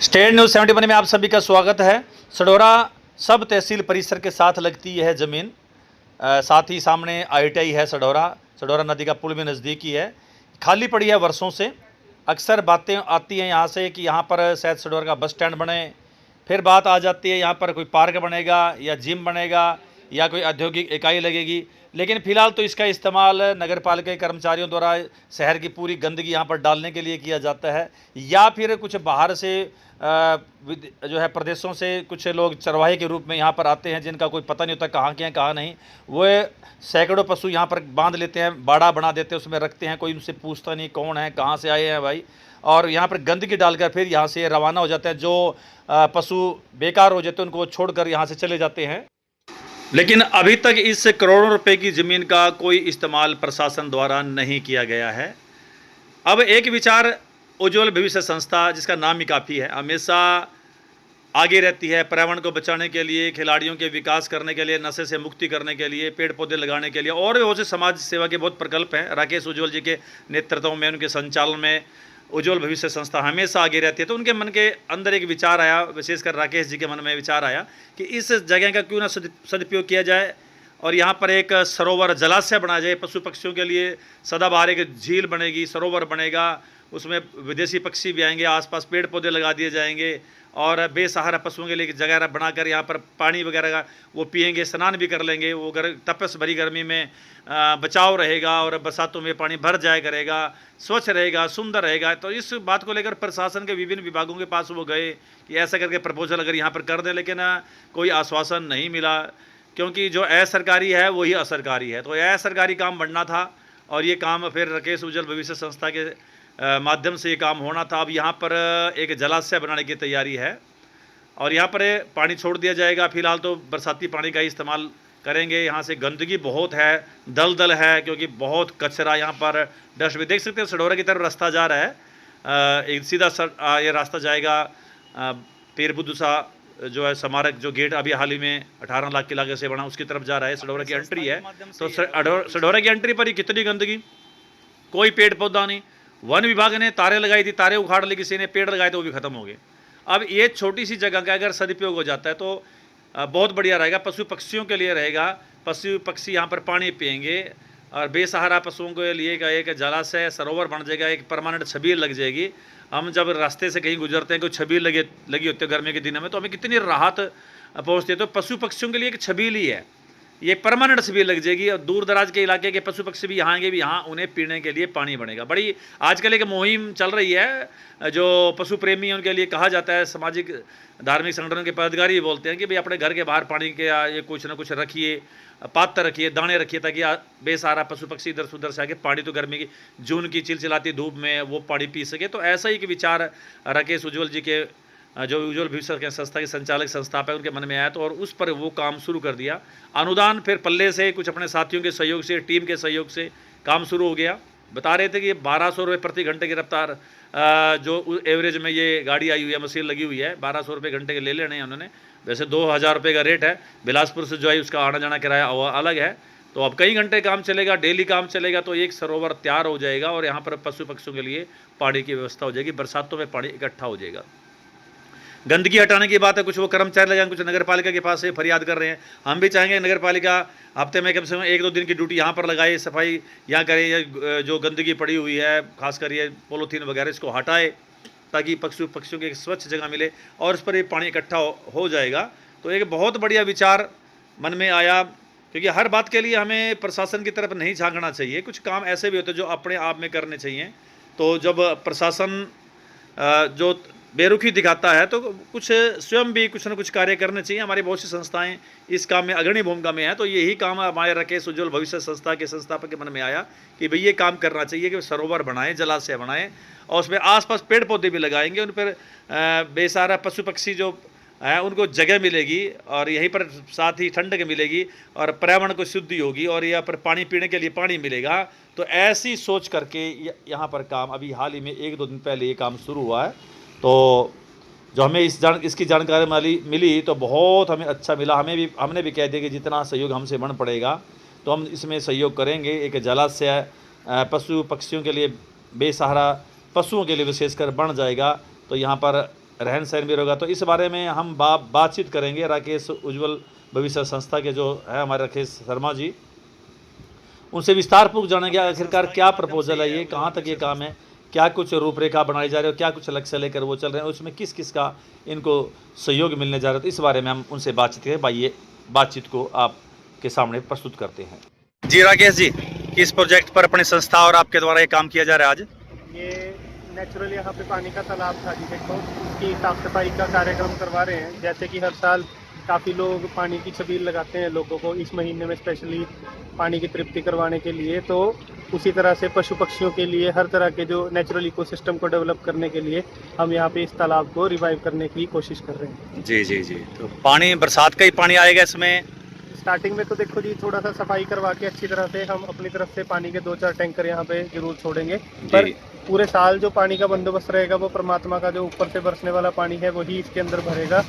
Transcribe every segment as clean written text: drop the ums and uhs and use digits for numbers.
State news 71 में आप सभी का स्वागत है। सडोरा सब तहसील परिसर के साथ लगती है ज़मीन। साथ ही सामने ITI है। सडोरा नदी का पुल भी नज़दीकी है। खाली पड़ी है वर्षों से। अक्सर बातें आती हैं यहाँ से कि यहाँ पर शायद सडोरा का बस स्टैंड बने। फिर बात आ जाती है यहाँ पर कोई पार्क बनेगा या जिम बनेगा या कोई औद्योगिक इकाई लगेगी। लेकिन फ़िलहाल तो इसका इस्तेमाल नगर पालिका के कर्मचारियों द्वारा शहर की पूरी गंदगी यहाँ पर डालने के लिए किया जाता है, या फिर कुछ बाहर से जो है प्रदेशों से कुछ लोग चरवाहे के रूप में यहाँ पर आते हैं, जिनका कोई पता नहीं होता कहाँ के हैं कहाँ नहीं। वो सैकड़ों पशु यहाँ पर बांध लेते हैं, बाड़ा बना देते हैं, उसमें रखते हैं, कोई उनसे पूछता नहीं कौन है कहाँ से आए हैं भाई, और यहाँ पर गंदगी डालकर फिर यहाँ से रवाना हो जाते हैं। जो पशु बेकार हो जाते हैं उनको वो छोड़कर यहाँ से चले जाते हैं। लेकिन अभी तक इस करोड़ों रुपए की ज़मीन का कोई इस्तेमाल प्रशासन द्वारा नहीं किया गया है। अब एक विचार उज्ज्वल भविष्य संस्था, जिसका नाम ही काफ़ी है, हमेशा आगे रहती है पर्यावरण को बचाने के लिए, खिलाड़ियों के विकास करने के लिए, नशे से मुक्ति करने के लिए, पेड़ पौधे लगाने के लिए, और भी बहुत से समाज सेवा के बहुत प्रकल्प हैं। राकेश उज्ज्वल जी के नेतृत्व में, उनके संचालन में उज्ज्वल भविष्य संस्था हमेशा आगे रहती है। तो उनके मन के अंदर एक विचार आया, विशेषकर राकेश जी के मन में विचार आया कि इस जगह का क्यों ना सदुपयोग किया जाए और यहाँ पर एक सरोवर जलाशय बनाया जाए। पशु पक्षियों के लिए सदाबहार एक झील बनेगी, सरोवर बनेगा, उसमें विदेशी पक्षी भी आएंगे, आसपास पेड़ पौधे लगा दिए जाएंगे और बेसहारा पशुओं के लिए एक जगह बनाकर यहाँ पर पानी वगैरह का वो पिएंगे, स्नान भी कर लेंगे। वो तपस भरी गर्मी में बचाव रहेगा और बरसातों में पानी भर जाया करेगा, स्वच्छ रहेगा, सुंदर रहेगा। तो इस बात को लेकर प्रशासन के विभिन्न विभागों के पास वो गए कि ऐसा करके प्रपोजल अगर यहाँ पर कर दें, लेकिन कोई आश्वासन नहीं मिला, क्योंकि जो असरकारी है वही असरकारी है। तो असरकारी काम बनना था और ये काम फिर राकेश उज्ज्वल भविष्य संस्था के माध्यम से ये काम होना था। अब यहाँ पर एक जलाशय बनाने की तैयारी है और यहाँ पर पानी छोड़ दिया जाएगा। फिलहाल तो बरसाती पानी का ही इस्तेमाल करेंगे। यहाँ से गंदगी बहुत है, दलदल है, क्योंकि बहुत कचरा यहाँ पर, डस्ट भी देख सकते हैं। सडोरा की तरफ रास्ता जा रहा है, एक सीधा ये रास्ता जाएगा पीर बुद्धसा जो है स्मारक, जो गेट अभी हाल ही में 18 लाख की लागत से बना, उसकी तरफ जा रहा है। सडोरा की एंट्री है, तो सडोरा की एंट्री पर ही कितनी गंदगी, कोई पेड़ पौधा नहीं। वन विभाग ने तारे लगाई थी, तारे उखाड़ ली, किसी ने पेड़ लगाए तो वो भी खत्म हो गए। अब ये छोटी सी जगह का अगर सदुपयोग हो जाता है तो बहुत बढ़िया रहेगा, पशु पक्षियों के लिए रहेगा। पशु पक्षी यहाँ पर पानी पिएंगे और बेसहारा पशुओं के लिए का एक जलाशय सरोवर बन जाएगा, एक परमानेंट छबील लग जाएगी। हम जब रास्ते से कहीं गुजरते हैं, कोई छबील लगी होती है गर्मी के दिनों में, तो हमें कितनी राहत पहुँचती है। तो पशु पक्षियों के लिए एक छबील ही है, ये परमानेंट छबील लग जाएगी और दूर दराज के इलाके के पशु पक्षी भी यहाँ आएंगे, भी यहाँ उन्हें पीने के लिए पानी बनेगा। बड़ी आजकल एक मुहिम चल रही है, जो पशु प्रेमी हैं उनके लिए कहा जाता है, सामाजिक धार्मिक संगठनों के पदाधिकारी बोलते हैं कि भाई अपने घर के बाहर पानी के ये कुछ ना कुछ रखिए, पात्र रखिए, दाने रखिए, ताकि बेसहारा पशु पक्षी इधर से उधर से आके पानी, तो गर्मी की जून की चिलचिलाती धूप में वो पानी पी सके। तो ऐसा ही विचार राकेश उज्ज्वल जी के, जो उज्ज्वल भविष्य संस्था के संचालक संस्थापक, उनके मन में आया, तो और उस पर वो काम शुरू कर दिया। अनुदान फिर पल्ले से कुछ अपने साथियों के सहयोग से, टीम के सहयोग से काम शुरू हो गया। बता रहे थे कि 1200 रुपये प्रति घंटे की रफ्तार जो एवरेज में ये गाड़ी आई हुई है, मशीन लगी हुई है, 1200 रुपये घंटे के ले लेने हैं उन्होंने। वैसे 2000 रुपये का रेट है, बिलासपुर से जो है उसका आना जाना किराया अलग है। तो अब कई घंटे काम चलेगा, डेली काम चलेगा, तो एक सरोवर तैयार हो जाएगा और यहाँ पर पशु पक्षियों के लिए पानी की व्यवस्था हो जाएगी। बरसातों में पानी इकट्ठा हो जाएगा। गंदगी हटाने की बात है, कुछ वो कर्मचारी लगाएंगे, कुछ नगर पालिका के पास से फरियाद कर रहे हैं। हम भी चाहेंगे नगर पालिका हफ्ते में कम से कम 1-2 दिन की ड्यूटी यहाँ पर लगाए, सफाई यहाँ करे, या जो गंदगी पड़ी हुई है खासकर ये पॉलीथीन वगैरह, इसको हटाए, ताकि पक्षियों की एक स्वच्छ जगह मिले और इस पर ये पानी इकट्ठा हो जाएगा। तो एक बहुत बढ़िया विचार मन में आया, क्योंकि हर बात के लिए हमें प्रशासन की तरफ नहीं झांकना चाहिए। कुछ काम ऐसे भी होते हैं जो अपने आप में करने चाहिए। तो जब प्रशासन जो बेरुखी दिखाता है, तो कुछ स्वयं भी कुछ ना कुछ कार्य करने चाहिए। हमारी बहुत सी संस्थाएं इस काम में अग्रणी भूमिका में हैं, तो यही काम हमारे राकेश उज्ज्वल भविष्य संस्था के संस्थापक के मन में आया कि भाई ये काम करना चाहिए कि सरोवर बनाएं, जलाशय बनाएं और उसमें आसपास पेड़ पौधे भी लगाएंगे। उन पर बेसहारा पशु पक्षी जो है उनको जगह मिलेगी और यहीं पर साथ ही ठंडक मिलेगी और पर्यावरण को शुद्धि होगी और यहाँ पर पानी पीने के लिए पानी मिलेगा। तो ऐसी सोच करके यहाँ पर काम अभी हाल ही में 1-2 दिन पहले ये काम शुरू हुआ है। तो जो हमें इसकी जानकारी मिली तो बहुत हमें अच्छा मिला। हमने भी कह दिया कि जितना सहयोग हमसे बन पड़ेगा तो हम इसमें सहयोग करेंगे। एक जलाशय पशु पक्षियों के लिए, बेसहारा पशुओं के लिए विशेषकर बन जाएगा। तो यहाँ पर रहन सहन भी होगा। तो इस बारे में हम बातचीत करेंगे राकेश उज्ज्वल भविष्य संस्था के जो है हमारे राकेश शर्मा जी, उनसे विस्तारपूर्वक जानेंगे आखिरकार क्या प्रपोजल है, ये कहाँ तक ये काम है, क्या कुछ रूपरेखा बनाई जा रही है, क्या कुछ लक्ष्य लेकर वो चल रहे हैं, उसमें किस किस का इनको सहयोग मिलने जा रहा है। तो इस बारे में हम उनसे बातचीत करें। भाई ये बातचीत को आपके सामने प्रस्तुत करते हैं। जी राकेश जी, किस प्रोजेक्ट पर अपनी संस्था और आपके द्वारा ये काम किया जा रहा है आज? ये नेचुरल यहाँ पे पानी का तालाब था जी, देखो उसकी साफ सफाई का कार्यक्रम करवा रहे हैं। जैसे कि हर साल काफ़ी लोग पानी की छबील लगाते हैं लोगों को इस महीने में स्पेशली पानी की तृप्ति करवाने के लिए, तो उसी तरह से पशु पक्षियों के लिए हर तरह के जो नेचुरल इकोसिस्टम को डेवलप करने के लिए हम यहाँ पे इस तालाब को रिवाइव करने की कोशिश कर रहे हैं। जी जी जी। तो पानी बरसात का ही पानी आएगा इसमें? स्टार्टिंग में तो देखो जी थोड़ा सा सफाई करवा के अच्छी तरह से हम अपनी तरफ से पानी के 2-4 टैंकर यहाँ पे जरूर छोड़ेंगे, पर पूरे साल जो पानी का बंदोबस्त रहेगा वो परमात्मा का जो ऊपर से बरसने वाला पानी है वही इसके अंदर भरेगा।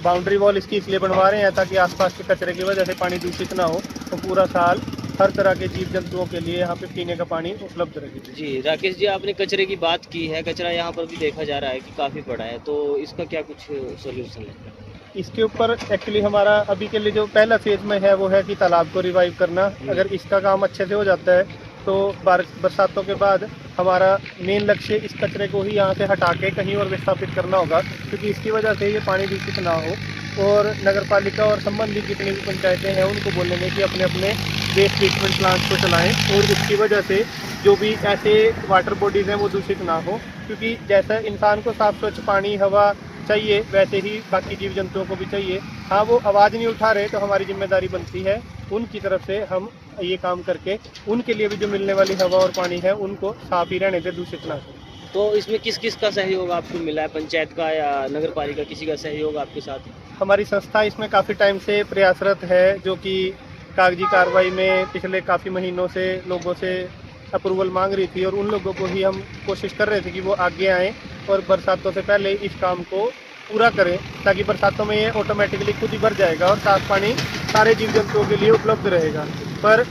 बाउंड्री वॉल इसकी इसलिए बनवा रहे हैं ताकि आसपास के कचरे की वजह से पानी दूषित ना हो, तो पूरा साल हर तरह के जीव जंतुओं के लिए यहाँ पे पीने का पानी उपलब्ध रहेगा। जी राकेश जी, आपने कचरे की बात की है, कचरा यहाँ पर भी देखा जा रहा है कि काफ़ी पड़ा है, तो इसका क्या कुछ सोल्यूशन है? इसके ऊपर एक्चुअली हमारा अभी के लिए जो पहला फेज में है वो है कि तालाब को रिवाइव करना। अगर इसका काम अच्छे से हो जाता है तो बरसातों के बाद हमारा मेन लक्ष्य इस कचरे को ही यहाँ से हटा के कहीं और विस्थापित करना होगा, क्योंकि इसकी वजह से ये पानी दूषित ना हो। और नगर पालिका और संबंधित जितनी भी पंचायतें हैं उनको बोलेंगे कि अपने अपने वेस्ट ट्रीटमेंट प्लांट्स को चलाएं और इसकी वजह से जो भी ऐसे वाटर बॉडीज़ हैं वो दूषित ना हो, क्योंकि जैसा इंसान को साफ स्वच्छ पानी हवा चाहिए वैसे ही बाकी जीव जंतुओं को भी चाहिए। हाँ, वो आवाज़ नहीं उठा रहे तो हमारी जिम्मेदारी बनती है उनकी तरफ से हम ये काम करके उनके लिए भी जो मिलने वाली हवा और पानी है उनको साफ ही रहने से दूषित ना हो। तो इसमें किस किस का सहयोग आपको मिला है, पंचायत का या नगर पालिका, किसी का सहयोग आपके साथ? हमारी संस्था इसमें काफ़ी टाइम से प्रयासरत है, जो कि कागजी कार्रवाई में पिछले काफ़ी महीनों से लोगों से अप्रूवल मांग रही थी और उन लोगों को ही हम कोशिश कर रहे थे कि वो आगे आएँ और बरसातों से पहले इस काम को पूरा करें, ताकि बरसातों में ये ऑटोमेटिकली खुद ही भर जाएगा और साफ पानी सारे जीव जंतुओं के लिए उपलब्ध रहेगा। पर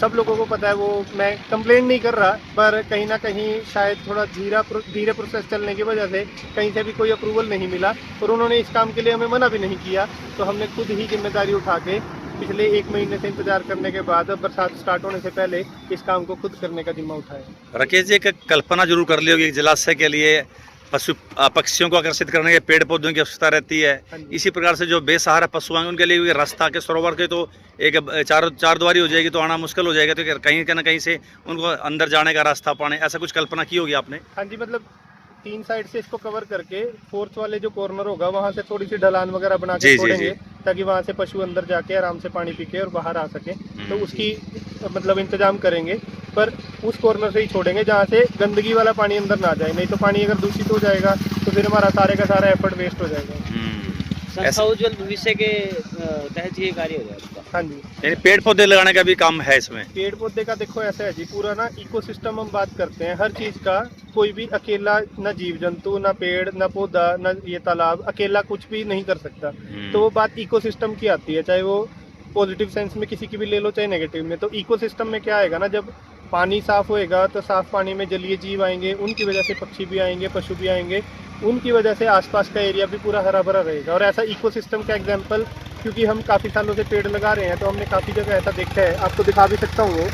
सब लोगों को पता है, वो मैं कंप्लेंट नहीं कर रहा, पर कहीं ना कहीं शायद थोड़ा धीरे प्रोसेस चलने की वजह से कहीं से भी कोई अप्रूवल नहीं मिला और उन्होंने इस काम के लिए हमें मना भी नहीं किया, तो हमने खुद ही जिम्मेदारी उठा के पिछले 1 महीने से इंतजार करने के बाद बरसात स्टार्ट होने से पहले इस काम को खुद करने का जिम्मा उठाया। राकेश जी, एक कल्पना जरूर कर ली होगी, जलाशय के लिए पक्षियों को आकर्षित करने के पेड़ पौधों की आवश्यकता रहती है, इसी प्रकार से जो बेसहारा पशु हैं उनके लिए रास्ता के सरोवर के तो एक चार द्वारी हो जाएगी तो आना मुश्किल हो जाएगा, तो कहीं ना कहीं से उनको अंदर जाने का रास्ता पाने, ऐसा कुछ कल्पना की होगी आपने? हाँ जी, मतलब 3 साइड से इसको कवर करके 4th वाले जो कॉर्नर होगा वहाँ से थोड़ी सी ढलान वगैरह बना के छोड़ेंगे ताकि वहाँ से पशु अंदर जाके आराम से पानी पी के और बाहर आ सके, तो उसकी मतलब इंतजाम करेंगे। पर उस कॉर्नर से ही छोड़ेंगे जहाँ से गंदगी वाला पानी अंदर ना जाए, नहीं तो पानी अगर दूषित हो जाएगा तो फिर हमारा सारे का सारा एफर्ट वेस्ट हो जाएगा। संस्था उज्ज्वल भविष्य के तहत ये कार्य हो जाएगा। हाँ जी, यानी पेड़ पौधे लगाने का भी काम है इसमें? पेड़ पौधे का देखो ऐसा है जी, पूरा ना इकोसिस्टम हम बात करते हैं हर चीज़ का, कोई भी अकेला ना जीव जंतु ना पेड़ ना पौधा ना ये तालाब अकेला कुछ भी नहीं कर सकता, तो वो बात इकोसिस्टम की आती है, चाहे वो पॉजिटिव सेंस में किसी की भी ले लो चाहे नेगेटिव में। तो इकोसिस्टम में क्या आएगा ना, जब पानी साफ होएगा तो साफ पानी में जलीय जीव आएंगे, उनकी वजह से पक्षी भी आएंगे, पशु भी आएंगे, उनकी वजह से आसपास का एरिया भी पूरा हरा भरा रहेगा। और ऐसा इकोसिस्टम का एग्जांपल, क्योंकि हम काफ़ी सालों से पेड़ लगा रहे हैं तो हमने काफ़ी जगह ऐसा देखा है, आपको दिखा भी सकता हूँ,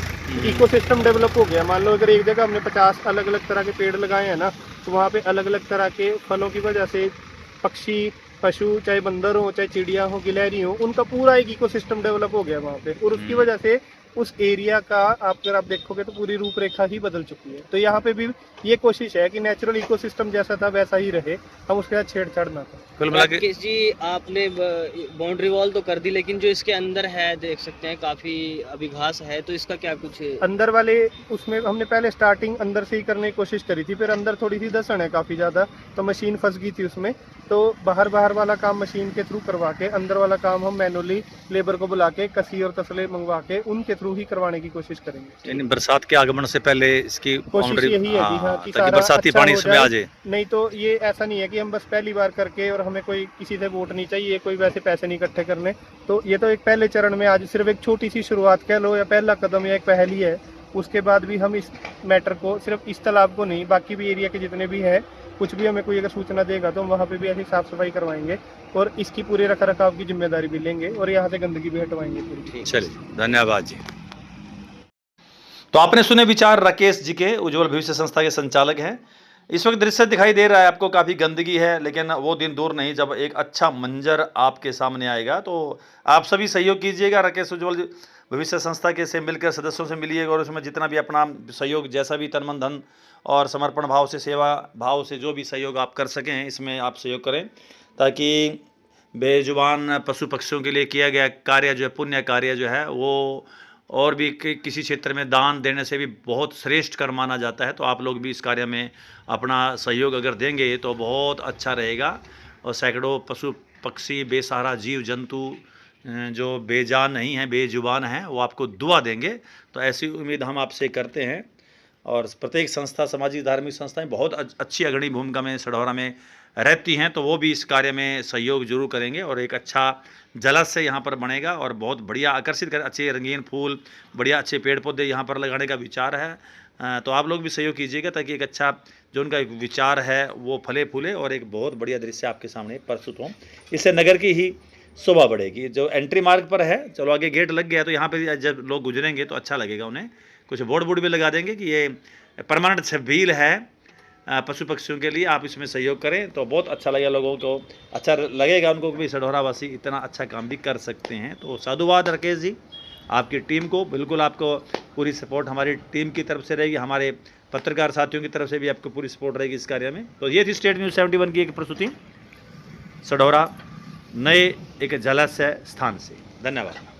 इकोसिस्टम डेवलप हो गया। मान लो अगर एक जगह हमने 50 अलग अलग तरह के पेड़ लगाए हैं ना, तो वहाँ पे अलग अलग तरह के फलों की वजह से पक्षी पशु, चाहे बंदर हो चाहे चिड़िया हो गिलहरी हो, उनका पूरा एक इकोसिस्टम डेवलप हो गया वहाँ पे, और उसकी वजह से उस एरिया का अगर आप देखोगे तो पूरी रूपरेखा ही बदल चुकी है। तो यहाँ पे भी ये कोशिश है कि नेचुरल इकोसिस्टम जैसा था वैसा ही रहे, हम उसके साथ छेड़छाड़ ना करें। राकेश जी, आपने बाउंड्री वॉल तो कर दी, लेकिन जो इसके अंदर है देख सकते हैं काफी अभी घास है, तो इसका क्या कुछ? अंदर वाले उसमें हमने पहले स्टार्टिंग अंदर से ही करने की कोशिश करी थी, फिर अंदर थोड़ी सी धंसन है काफ़ी ज़्यादा, तो मशीन फंस गई थी उसमें, तो बाहर वाला काम मशीन के थ्रू करवा के अंदर वाला काम हम मैनुअली लेबर को बुला के कसी और तसले मंगवा के उनके थ्रू ही करवाने की कोशिश करेंगे। यानी बरसात के आगमन से पहले इसकी कोशिश यही है जी, हाँ, कि ताकि बरसाती अच्छा पानी इसमें आ जाए। नहीं तो ये ऐसा नहीं है कि हम बस पहली बार करके और हमें कोई किसी से वोट नहीं चाहिए, कोई वैसे पैसे नहीं इकट्ठे करने, तो ये तो एक पहले चरण में आज सिर्फ एक छोटी सी शुरुआत कह लो या पहला कदम या एक पहल ही है। उसके बाद भी हम इस मैटर को सिर्फ इस तालाब को नहीं, बाकी भी एरिया के जितने भी हैं कुछ भी हमें कोई अगर सूचना देगा तो हम वहाँ पे भी ऐसी साफ सफाई करवाएंगे और इसकी पूरे रख रखाव की जिम्मेदारी भी लेंगे और यहाँ से गंदगी भी हटवाएंगे पूरी। चलिए, धन्यवाद जी। तो आपने सुने विचार राकेश जी के, उज्जवल भविष्य संस्था के संचालक हैं। इस वक्त दृश्य दिखाई दे रहा है आपको, काफ़ी गंदगी है, लेकिन वो दिन दूर नहीं जब एक अच्छा मंजर आपके सामने आएगा। तो आप सभी सहयोग कीजिएगा, राकेश उज्जवल भविष्य संस्था के से मिलकर सदस्यों से मिलिएगा और उसमें जितना भी अपना सहयोग, जैसा भी तन मन धन और समर्पण भाव से, सेवा भाव से जो भी सहयोग आप कर सकें, इसमें आप सहयोग करें, ताकि बेजुबान पशु पक्षियों के लिए किया गया कार्य जो है, पुण्य कार्य जो है, वो और भी किसी क्षेत्र में दान देने से भी बहुत श्रेष्ठ कर माना जाता है। तो आप लोग भी इस कार्य में अपना सहयोग अगर देंगे तो बहुत अच्छा रहेगा और सैकड़ों पशु पक्षी, बेसहारा जीव जंतु जो बेजान नहीं हैं, बेजुबान हैं, वो आपको दुआ देंगे। तो ऐसी उम्मीद हम आपसे करते हैं। और प्रत्येक संस्था, सामाजिक धार्मिक संस्थाएं बहुत अच्छी अग्रणी भूमिका में सढौरा में रहती हैं, तो वो भी इस कार्य में सहयोग जरूर करेंगे और एक अच्छा जलाशय यहाँ पर बनेगा और बहुत बढ़िया आकर्षित कर, अच्छे रंगीन फूल, बढ़िया अच्छे पेड़ पौधे यहाँ पर लगाने का विचार है। तो आप लोग भी सहयोग कीजिएगा ताकि एक अच्छा जो उनका विचार है वो फले फूले और एक बहुत बढ़िया दृश्य आपके सामने प्रस्तुत हो। इससे नगर की ही शोभा बढ़ेगी। जो एंट्री मार्ग पर है, चलो आगे गेट लग गया तो यहाँ पे जब लोग गुजरेंगे तो अच्छा लगेगा उन्हें। कुछ बोर्ड भी लगा देंगे कि ये परमानेंट छबील है पशु पक्षियों के लिए, आप इसमें सहयोग करें तो बहुत अच्छा लगेगा, लोगों को अच्छा लगेगा, उनको भी सढौरा वासी इतना अच्छा काम भी कर सकते हैं। तो साधुवाद राकेश जी, आपकी टीम को बिल्कुल, आपको पूरी सपोर्ट हमारी टीम की तरफ से रहेगी, हमारे पत्रकार साथियों की तरफ से भी आपको पूरी सपोर्ट रहेगी इस कार्य में। तो ये थी स्टेट न्यूज़ 71 की एक प्रस्तुति सढौरा नए एक जलाशय स्थान से। धन्यवाद।